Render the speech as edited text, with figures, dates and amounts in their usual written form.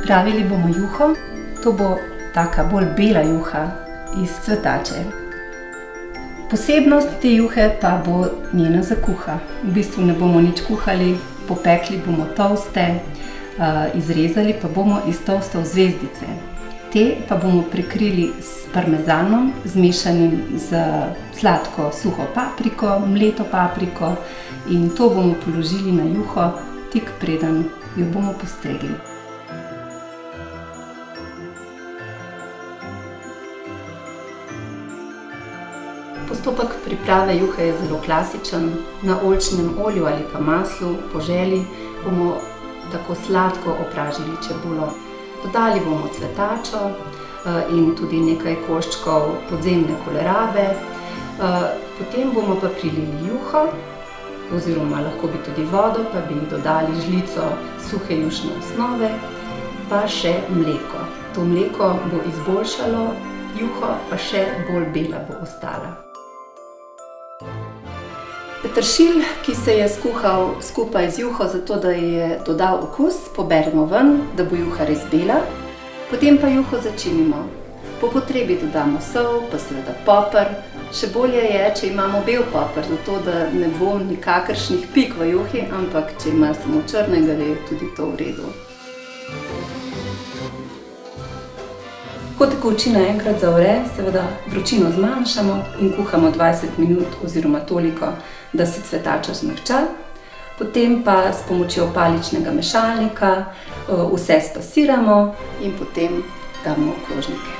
Pripravili bomo juho. To bo taka bolj bela juha iz cvetače. Posebnost te juhe pa bo njena zakuha. V bistvu ne bomo nič kuhali, popekli bomo toste, izrezali pa bomo iz tostov zvezdice. Te pa bomo prekrili s parmezanom, zmešanim z sladko suho papriko, mleto papriko, in to bomo položili na juho tik preden jo bomo postregli. Postopek priprave juhe je zelo klasičen. Na oljčnem olju ali pa maslu po želji bomo tako sladko opražili čebulo. Dodali bomo cvetačo in tudi nekaj koščkov podzemne kolerabe. Potem bomo pa prilili juho, oziroma lahko bi tudi vodo, pa bi dodali žlico suhe jušne osnove, pa še mleko. To mleko bo izboljšalo juho, pa še bolj bela bo ostala. Peteršilj, ki se je skuhal skupaj z juho, zato da je dodal okus, poberemo ven, da bo juha res bela. Potem pa juho začinimo. Po potrebi dodamo sol, pa seveda poper. Še bolje je, če imamo bel poper, zato da ne bo nikakršnih pik v juhi, ampak če ima samo črnega, je tudi to v redu. Ko tekočina enkrat zavre, seveda vročino zmanjšamo in kuhamo 20 minut oziroma toliko, da se cvetača zmehča. Potem pa s pomočjo paličnega mešalnika vse spasiramo in potem damo v krožnike.